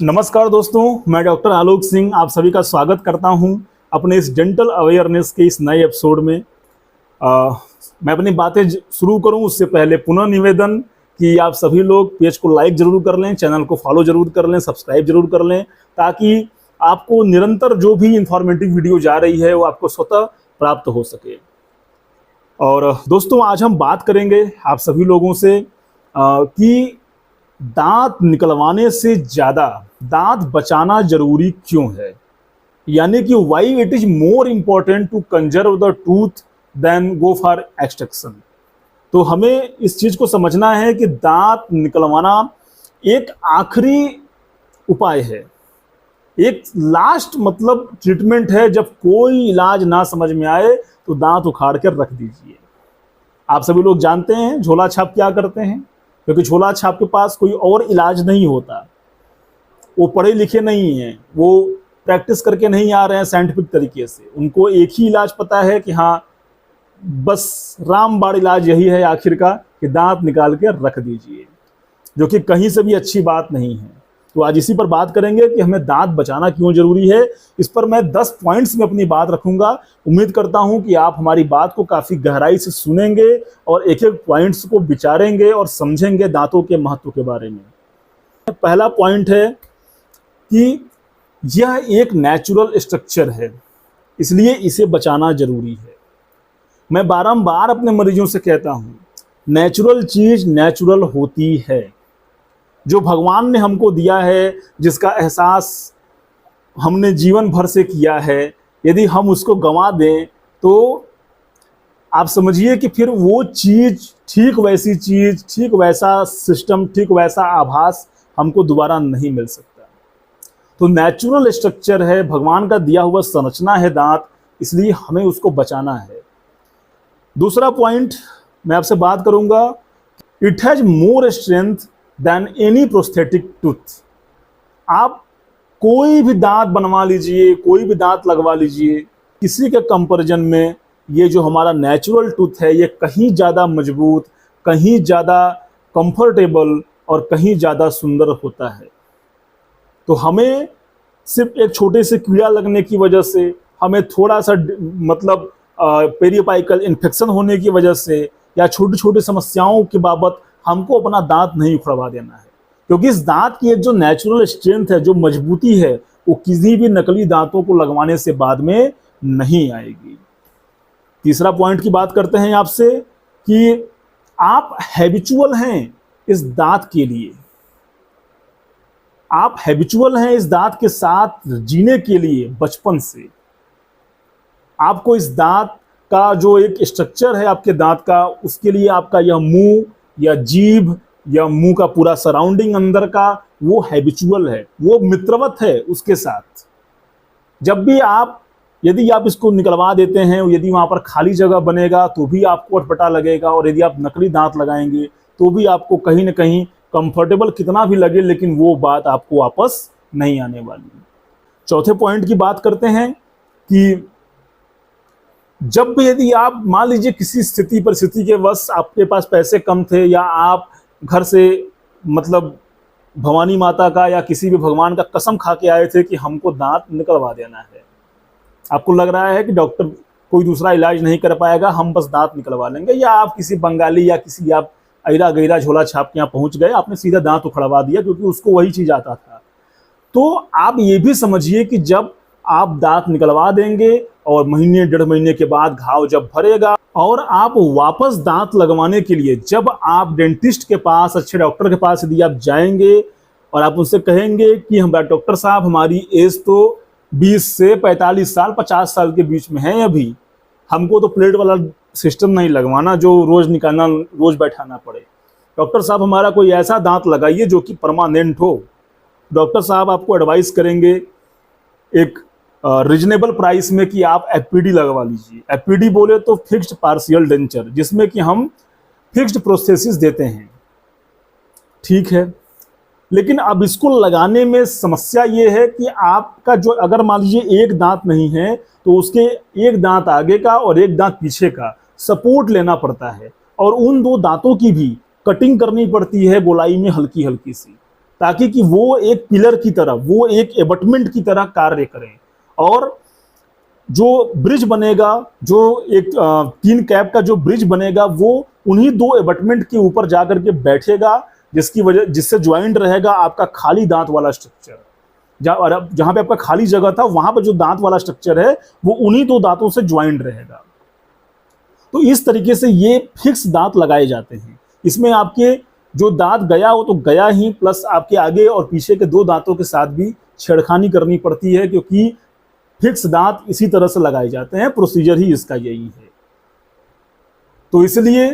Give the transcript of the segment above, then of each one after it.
नमस्कार दोस्तों, मैं डॉक्टर आलोक सिंह आप सभी का स्वागत करता हूं अपने इस डेंटल अवेयरनेस के इस नए एपिसोड में। मैं अपनी बातें शुरू करूं उससे पहले पुनः निवेदन कि आप सभी लोग पेज को लाइक जरूर कर लें, चैनल को फॉलो जरूर कर लें, सब्सक्राइब जरूर कर लें, ताकि आपको निरंतर जो भी इंफॉर्मेटिव वीडियो जा रही है वो आपको स्वतः प्राप्त हो सके। और दोस्तों, आज हम बात करेंगे आप सभी लोगों से कि दांत निकलवाने से ज़्यादा दांत बचाना जरूरी क्यों है, यानी कि why it is more important to conserve the tooth than go for extraction. तो हमें इस चीज़ को समझना है कि दांत निकलवाना एक आखिरी उपाय है, एक लास्ट मतलब ट्रीटमेंट है। जब कोई इलाज ना समझ में आए तो दांत उखाड़ कर रख दीजिए। आप सभी लोग जानते हैं झोला छाप क्या करते हैं, क्योंकि झोला छाप के पास कोई और इलाज नहीं होता। वो पढ़े लिखे नहीं हैं, वो प्रैक्टिस करके नहीं आ रहे हैं साइंटिफिक तरीके से। उनको एक ही इलाज पता है कि हाँ, बस रामबाण इलाज यही है आखिर का कि दांत निकाल के रख दीजिए, जो कि कहीं से भी अच्छी बात नहीं है। तो आज इसी पर बात करेंगे कि हमें दांत बचाना क्यों जरूरी है। इस पर मैं 10 पॉइंट्स में अपनी बात रखूंगा। उम्मीद करता हूं कि आप हमारी बात को काफ़ी गहराई से सुनेंगे और एक एक पॉइंट्स को विचारेंगे और समझेंगे दांतों के महत्व के बारे में। पहला पॉइंट है कि यह एक नेचुरल स्ट्रक्चर है, इसलिए इसे बचाना जरूरी है। मैं बारंबार अपने मरीजों से कहता हूं, नेचुरल चीज़ नेचुरल होती है। जो भगवान ने हमको दिया है, जिसका एहसास हमने जीवन भर से किया है, यदि हम उसको गंवा दें तो आप समझिए कि फिर वो चीज़, ठीक वैसी चीज़, ठीक वैसा सिस्टम, ठीक वैसा आभास हमको दोबारा नहीं मिल सकता। तो नेचुरल स्ट्रक्चर है, भगवान का दिया हुआ संरचना है दांत, इसलिए हमें उसको बचाना है। दूसरा पॉइंट मैं आपसे बात करूंगा, it has more strength than any prosthetic tooth. आप कोई भी दांत बनवा लीजिए, कोई भी दांत लगवा लीजिए, किसी के कंपैरिजन में ये जो हमारा नेचुरल टूथ है ये कहीं ज़्यादा मजबूत, कहीं ज़्यादा कंफर्टेबल और कहीं ज़्यादा सुंदर होता है। तो हमें सिर्फ एक छोटे से कीड़ा लगने की वजह से, हमें थोड़ा सा मतलब पेरियोपाइकल इन्फेक्शन होने की वजह से या छोटी छोटी समस्याओं के बाबत हमको अपना दांत नहीं उखड़वा देना है, क्योंकि इस दांत की एक जो नेचुरल स्ट्रेंथ है, जो मजबूती है, वो किसी भी नकली दांतों को लगवाने से बाद में नहीं आएगी। तीसरा पॉइंट की बात करते हैं आपसे कि आप हैबिचुअल हैं इस दांत के लिए, आप हैबिचुअल हैं इस दांत के साथ जीने के लिए बचपन से। आपको इस दांत का जो एक स्ट्रक्चर है आपके दांत का, उसके लिए आपका यह मुंह या जीभ या मुंह का पूरा सराउंडिंग अंदर का वो हैबिचुअल है, वो मित्रवत है उसके साथ। जब भी आप, यदि आप इसको निकलवा देते हैं, यदि वहाँ पर खाली जगह बनेगा तो भी आपको अटपटा लगेगा, और यदि आप नकली दांत लगाएंगे तो भी आपको कहीं ना कहीं कंफर्टेबल कितना भी लगे, लेकिन वो बात आपको वापस नहीं आने वाली। चौथे पॉइंट की बात करते हैं कि जब भी यदि आप मान लीजिए किसी स्थिति परिस्थिति के वश आपके पास पैसे कम थे, या आप घर से मतलब भवानी माता का या किसी भी भगवान का कसम खा के आए थे कि हमको दांत निकलवा देना है, आपको लग रहा है कि डॉक्टर कोई दूसरा इलाज नहीं कर पाएगा, हम बस दांत निकलवा लेंगे, या आप किसी बंगाली या किसी आप अहिरा गहिरा झोला छाप के यहाँ पहुंच गए, आपने सीधा दांत उखड़वा दिया क्योंकि उसको वही चीज आता था। तो आप ये भी समझिए कि जब आप दांत निकलवा देंगे और महीने डेढ़ महीने के बाद घाव जब भरेगा और आप वापस दांत लगवाने के लिए जब आप डेंटिस्ट के पास, अच्छे डॉक्टर के पास यदि आप जाएंगे और आप उनसे कहेंगे कि हमारा डॉक्टर साहब, हमारी एज तो 20 से 45 साल 50 साल के बीच में है, अभी हमको तो प्लेट वाला सिस्टम नहीं लगवाना जो रोज निकालना, रोज बैठाना पड़े। डॉक्टर साहब हमारा कोई ऐसा दांत लगाइए जो कि परमानेंट हो। डॉक्टर साहब आपको एडवाइस करेंगे एक रीजनेबल प्राइस में कि आप एफपीडी लगवा लीजिए। एफपीडी बोले तो फिक्स्ड पार्शियल डेंचर, जिसमें कि हम फिक्स्ड प्रोस्थेसिस देते हैं, ठीक है। लेकिन अब इसको लगाने में समस्या ये है कि आपका जो, अगर मान लीजिए एक दांत नहीं है तो उसके एक दांत आगे का और एक दांत पीछे का सपोर्ट लेना पड़ता है, और उन दो दांतों की भी कटिंग करनी पड़ती है गोलाई में हल्की हल्की सी। ताकि कि वो एक पिलर की तरह, वो एक एबटमेंट की तरह कार्य करें। और जो ब्रिज बनेगा, जो एक 3 कैप का जो ब्रिज बनेगा, वो उन्हीं 2 एबटमेंट के ऊपर जाकर के बैठेगा, जिससे ज्वाइंट रहेगा आपका खाली दांत वाला स्ट्रक्चर। जहां पे आपका खाली जगह था, वहां पर जो दांत वाला स्ट्रक्चर है वो उन्हीं 2 दांतों से ज्वाइंट रहेगा। तो इस तरीके से ये फिक्स दांत लगाए जाते हैं। इसमें आपके जो दांत गया हो तो गया ही, प्लस आपके आगे और पीछे के 2 दांतों के साथ भी छेड़खानी करनी पड़ती है, क्योंकि फिक्स दांत इसी तरह से लगाए जाते हैं। प्रोसीजर ही इसका यही है। तो इसलिए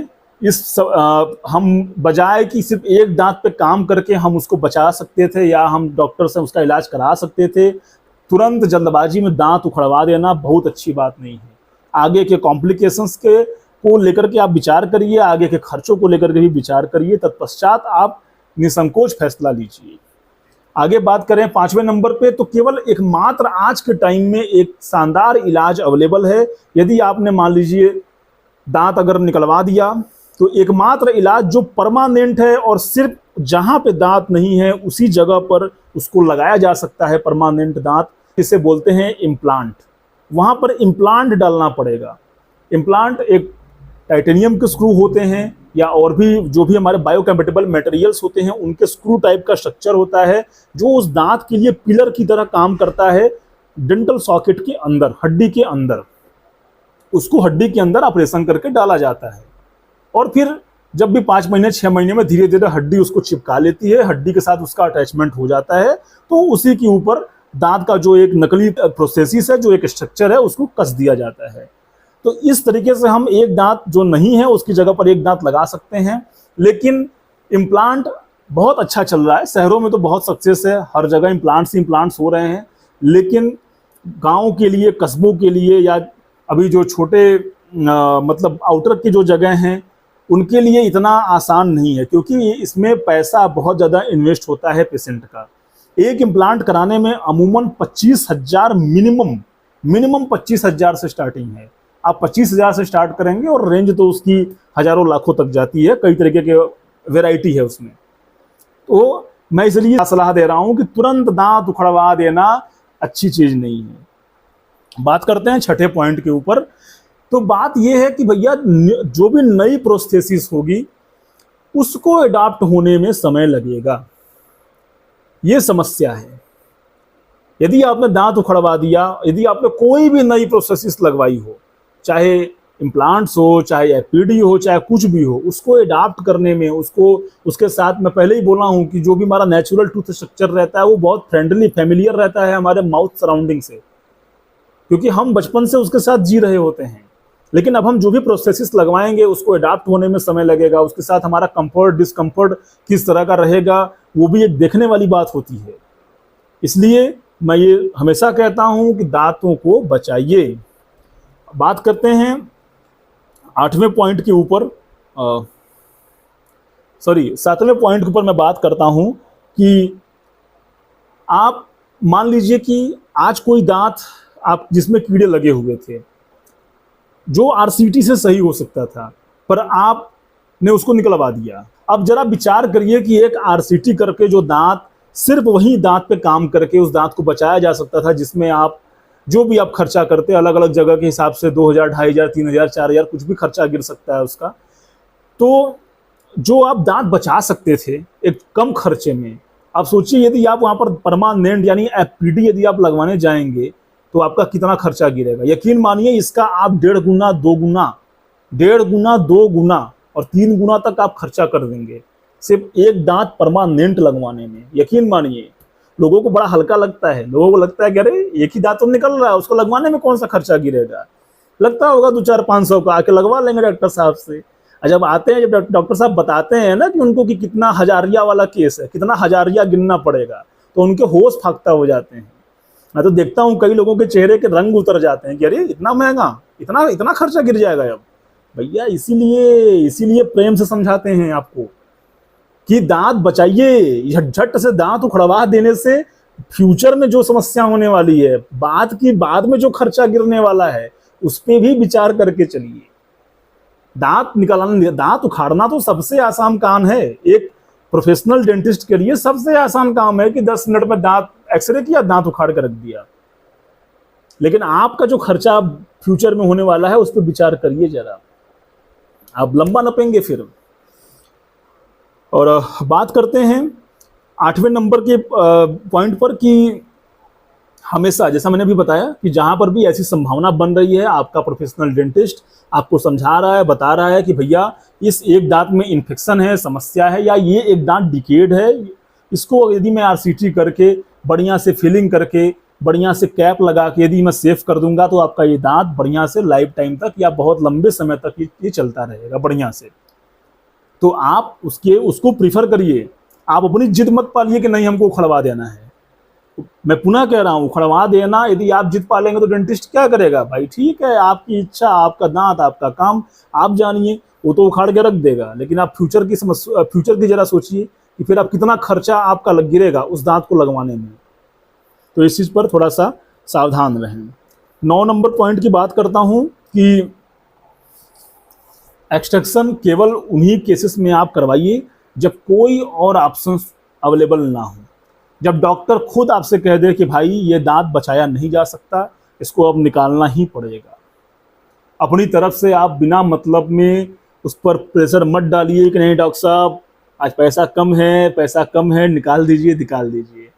हम बजाय कि सिर्फ एक दांत पे काम करके हम उसको बचा सकते थे या हम डॉक्टर से उसका इलाज करा सकते थे, तुरंत जल्दबाजी में दांत उखड़वा देना बहुत अच्छी बात नहीं है। आगे के कॉम्प्लिकेशंस को लेकर के आप विचार करिए, आगे के खर्चों को लेकर के भी विचार करिए, तत्पश्चात आप निसंकोच फैसला लीजिए। आगे बात करें 5वें नंबर पे, तो केवल एकमात्र आज के टाइम में एक शानदार इलाज अवेलेबल है। यदि आपने मान लीजिए दांत अगर निकलवा दिया, तो एकमात्र इलाज जो परमानेंट है और सिर्फ जहां पे दांत नहीं है उसी जगह पर उसको लगाया जा सकता है परमानेंट दांत, जिसे बोलते हैं इम्प्लांट। वहां पर इम्प्लांट डालना पड़ेगा। इम्प्लांट एक टाइटेनियम के स्क्रू होते हैं या और भी जो भी हमारे बायोकम्पेटेबल मटेरियल्स होते हैं, उनके स्क्रू टाइप का स्ट्रक्चर होता है, जो उस दांत के लिए पिलर की तरह काम करता है डेंटल सॉकेट के अंदर, हड्डी के अंदर। उसको हड्डी के अंदर ऑपरेशन करके डाला जाता है और फिर जब भी 5 महीने 6 महीने में धीरे धीरे हड्डी उसको चिपका लेती है, हड्डी के साथ उसका अटैचमेंट हो जाता है, तो उसी के ऊपर दांत का जो एक नकली प्रोसेसिस है, जो एक स्ट्रक्चर है, उसको कस दिया जाता है। तो इस तरीके से हम एक दांत जो नहीं है उसकी जगह पर एक दांत लगा सकते हैं। लेकिन इम्प्लांट बहुत अच्छा चल रहा है, शहरों में तो बहुत सक्सेस है, हर जगह इम्प्लांट्स हो रहे हैं। लेकिन गाँव के लिए, कस्बों के लिए, या अभी जो छोटे मतलब आउटर की जो जगह हैं, उनके लिए इतना आसान नहीं है, क्योंकि इसमें पैसा बहुत ज़्यादा इन्वेस्ट होता है पेशेंट का। एक इम्प्लांट कराने में अमूमन 25,000 मिनिमम 25,000 से स्टार्टिंग है। आप 25,000 से स्टार्ट करेंगे और रेंज तो उसकी हजारों लाखों तक जाती है, कई तरीके के वेराइटी है उसमें। तो मैं इसलिए सलाह दे रहा हूं कि तुरंत दांत उखड़वा देना अच्छी चीज नहीं है। बात करते हैं 6ठे पॉइंट के ऊपर। तो बात यह है कि भैया जो भी नई प्रोस्थेसिस होगी उसको अडॉप्ट होने में समय लगेगा, ये समस्या है। यदि आपने दांत उखड़वा दिया, यदि आपने कोई भी नई प्रोस्थेसिस लगवाई हो, चाहे इम्प्लांट्स हो, चाहे एपीडी हो, चाहे कुछ भी हो, उसको अडॉप्ट करने में, उसके साथ मैं पहले ही बोला हूं कि जो भी हमारा नेचुरल टूथ स्ट्रक्चर रहता है वो बहुत फ्रेंडली, फेमिलियर रहता है हमारे माउथ सराउंडिंग से, क्योंकि हम बचपन से उसके साथ जी रहे होते हैं। लेकिन अब हम जो भी प्रोसेसिस लगवाएंगे उसको अडॉप्ट होने में समय लगेगा, उसके साथ हमारा कंफर्ट डिस्कम्फर्ट किस तरह का रहेगा वो भी एक देखने वाली बात होती है। इसलिए मैं ये हमेशा कहता हूं कि दांतों को बचाइए। बात करते हैं 8वें पॉइंट के ऊपर, 7वें पॉइंट के ऊपर मैं बात करता हूं कि आप मान लीजिए कि आज कोई दांत आप जिसमें कीड़े लगे हुए थे, जो आरसीटी से सही हो सकता था, पर आपने उसको निकलवा दिया। अब जरा विचार करिए कि एक आरसीटी करके जो दांत, सिर्फ वही दांत पे काम करके उस दांत को बचाया जा सकता था, जिसमें आप जो भी आप खर्चा करते, अलग अलग जगह के हिसाब से 2,000, 2,500, 3,000, 4,000 कुछ भी खर्चा गिर सकता है उसका। तो जो आप दांत बचा सकते थे एक कम खर्चे में, आप सोचिए यदि आप वहाँ पर परमानेंट यानी एपीडी यदि आप लगवाने जाएंगे तो आपका कितना खर्चा गिरेगा। यकीन मानिए इसका आप 1.5 गुना 2 गुना और 3 गुना तक आप खर्चा कर देंगे सिर्फ एक दांत परमानेंट लगवाने में। यकीन मानिए लोगों को बड़ा हल्का लगता है, लोगों को लगता है कि अरे एक ही दांत तो निकल रहा है, उसको लगवाने में कौन सा खर्चा गिरेगा, लगता होगा 200-500 का, आके लगवा लेंगे डॉक्टर साहब से। जब आते हैं, जब डॉक्टर साहब बताते हैं ना कि उनको कि कितना हजारिया वाला केस है, कितना हजारिया गिनना पड़ेगा, तो उनके होश फाख्ता हो जाते हैं। मैं तो देखता हूँ कई लोगों के चेहरे के रंग उतर जाते हैं कि अरे इतना महंगा, इतना खर्चा गिर जाएगा। अब भैया इसीलिए प्रेम से समझाते हैं आपको कि दांत बचाइए। झट से दांत उखड़वा देने से फ्यूचर में जो समस्या होने वाली है, बाद में जो खर्चा गिरने वाला है, उस पर भी विचार करके चलिए। दांत निकालना, दांत उखाड़ना तो सबसे आसान काम है। एक प्रोफेशनल डेंटिस्ट के लिए सबसे आसान काम है कि 10 मिनट में दांत एक्सरे किया, दांत उखाड़ कर रख दिया। लेकिन आपका जो खर्चा फ्यूचर में होने वाला है उस पर विचार करिए जरा, आप लंबा नपेंगे फिर। और बात करते हैं 8वें नंबर के पॉइंट पर कि हमेशा, जैसा मैंने अभी बताया, कि जहां पर भी ऐसी संभावना बन रही है, आपका प्रोफेशनल डेंटिस्ट आपको समझा रहा है, बता रहा है कि भैया इस एक दांत में इन्फेक्शन है, समस्या है, या ये एक दांत डिकेड है, इसको यदि मैं आरसीटी करके बढ़िया से फिलिंग करके बढ़िया से कैप लगा के यदि मैं सेफ कर दूंगा तो आपका ये दांत बढ़िया से लाइफ टाइम तक या बहुत लंबे समय तक ये चलता रहेगा बढ़िया से। तो आप उसको प्रीफर करिए। आप अपनी जिद मत पालिए कि नहीं हमको उखड़वा देना है। मैं पुनः कह रहा हूँ, उखड़वा देना यदि आप जिद पालेंगे तो डेंटिस्ट क्या करेगा? भाई ठीक है, आपकी इच्छा, आपका दांत, आपका काम, आप जानिए, वो तो उखाड़ के रख देगा। लेकिन आप फ्यूचर की जरा सोचिए कि फिर आप कितना खर्चा आपका लग गिरेगा उस दांत को लगवाने में। तो इस चीज़ पर थोड़ा सा सावधान रहें। 9 नंबर पॉइंट की बात करता हूँ कि एक्सट्रैक्शन केवल उन्हीं केसेस में आप करवाइए जब कोई और ऑप्शन अवेलेबल ना हो, जब डॉक्टर खुद आपसे कह दे कि भाई ये दांत बचाया नहीं जा सकता, इसको अब निकालना ही पड़ेगा। अपनी तरफ से आप बिना मतलब में उस पर प्रेशर मत डालिए कि नहीं डॉक्टर साहब आज पैसा कम है, निकाल दीजिए।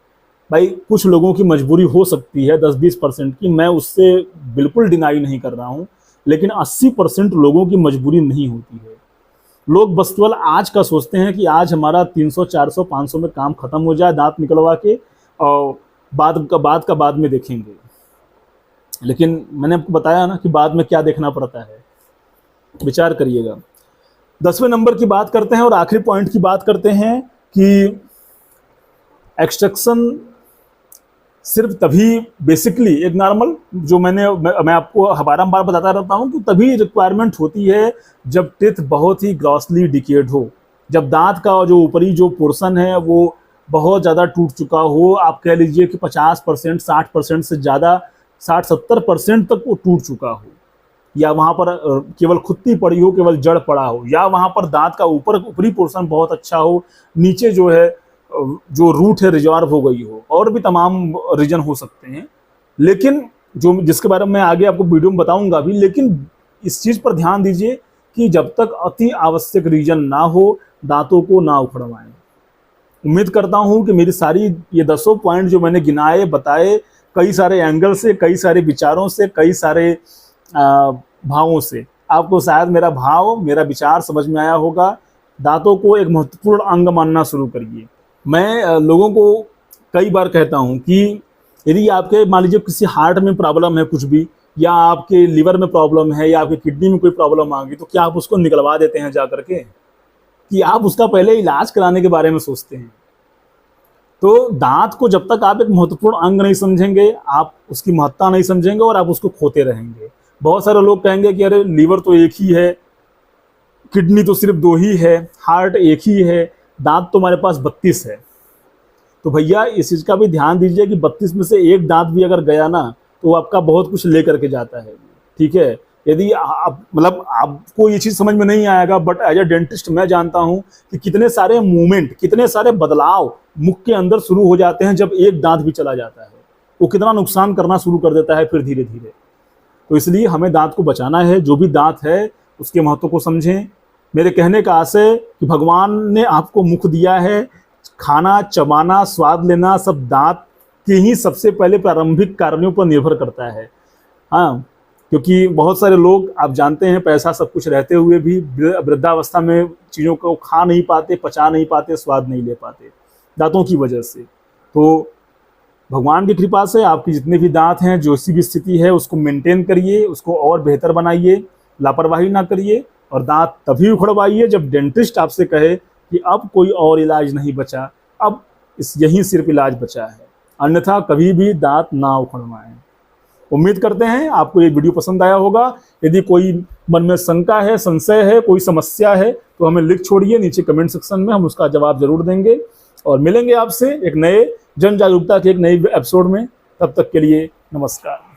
भाई कुछ लोगों की मजबूरी हो सकती है 10-20% की, मैं उससे बिल्कुल डिनाई नहीं कर रहा हूँ, लेकिन 80% लोगों की मजबूरी नहीं होती है। लोग बस केवल आज का सोचते हैं कि आज हमारा 300, 400, 500 में काम खत्म हो जाए दांत निकलवा के, और बाद में देखेंगे। लेकिन मैंने आपको बताया ना कि बाद में क्या देखना पड़ता है, विचार करिएगा। 10वें नंबर की बात करते हैं और आखिरी पॉइंट की बात करते हैं कि एक्सट्रैक्शन सिर्फ तभी, बेसिकली एक नॉर्मल, जो मैं आपको बारंबार बताता रहता हूँ कि तभी रिक्वायरमेंट होती है जब टीथ बहुत ही ग्रॉसली डिकेड हो, जब दांत का जो ऊपरी जो पोर्शन है वो बहुत ज़्यादा टूट चुका हो। आप कह लीजिए कि 50%, 60% से ज़्यादा, 60-70% तक वो टूट चुका हो, या वहाँ पर केवल खुत्ती पड़ी हो, केवल जड़ पड़ा हो, या वहाँ पर दांत का ऊपरी पोर्शन बहुत अच्छा हो, नीचे जो है जो रूट है रिजॉर्व हो गई हो, और भी तमाम रीजन हो सकते हैं। लेकिन जिसके बारे में मैं आगे आपको वीडियो में बताऊंगा भी, लेकिन इस चीज़ पर ध्यान दीजिए कि जब तक अति आवश्यक रीजन ना हो दांतों को ना उखड़वाएं। उम्मीद करता हूं कि मेरी सारी ये 10 पॉइंट जो मैंने गिनाए बताए, कई सारे एंगल से, कई सारे विचारों से, कई सारे भावों से आपको शायद मेरा विचार समझ में आया होगा। दांतों को एक महत्वपूर्ण अंग मानना शुरू करिए। मैं लोगों को कई बार कहता हूं कि यदि आपके मान लीजिए किसी हार्ट में प्रॉब्लम है कुछ भी, या आपके लिवर में प्रॉब्लम है, या आपकी किडनी में कोई प्रॉब्लम आ गई, तो क्या आप उसको निकलवा देते हैं जा करके, कि आप उसका पहले इलाज कराने के बारे में सोचते हैं? तो दांत को जब तक आप एक महत्वपूर्ण अंग नहीं समझेंगे, आप उसकी महत्ता नहीं समझेंगे और आप उसको खोते रहेंगे। बहुत सारे लोग कहेंगे कि अरे लीवर तो एक ही है, किडनी तो सिर्फ 2 ही है, हार्ट एक ही है, दांत तो हमारे पास 32 है। तो भैया इस चीज़ का भी ध्यान दीजिए कि 32 में से एक दांत भी अगर गया ना तो आपका बहुत कुछ ले करके जाता है। ठीक है, यदि आप आपको ये चीज़ समझ में नहीं आएगा, बट एज ए डेंटिस्ट मैं जानता हूँ कि कितने सारे मूवमेंट, कितने सारे बदलाव मुख के अंदर शुरू हो जाते हैं जब एक दांत भी चला जाता है। वो कितना नुकसान करना शुरू कर देता है फिर धीरे धीरे। तो इसलिए हमें दांत को बचाना है। जो भी दांत है उसके महत्व को समझें। मेरे कहने का आशय कि भगवान ने आपको मुख दिया है, खाना, चबाना, स्वाद लेना सब दांत के ही सबसे पहले प्रारंभिक कार्यों पर निर्भर करता है। हाँ, क्योंकि बहुत सारे लोग आप जानते हैं पैसा सब कुछ रहते हुए भी वृद्धावस्था में चीज़ों को खा नहीं पाते, पचा नहीं पाते, स्वाद नहीं ले पाते दांतों की वजह से। तो भगवान की कृपा से आपके जितने भी दांत हैं, जो सी भी स्थिति है उसको मेंटेन करिए, उसको और बेहतर बनाइए, लापरवाही ना करिए। और दांत तभी उखड़वाइए जब डेंटिस्ट आपसे कहे कि अब कोई और इलाज नहीं बचा, अब यही सिर्फ इलाज बचा है, अन्यथा कभी भी दांत ना उखड़वाएं। उम्मीद करते हैं आपको ये वीडियो पसंद आया होगा। यदि कोई मन में शंका है, संशय है, कोई समस्या है तो हमें लिख छोड़िए नीचे कमेंट सेक्शन में, हम उसका जवाब जरूर देंगे। और मिलेंगे आपसे एक नए जन जागरूकता के एक नई एपिसोड में। तब तक के लिए नमस्कार।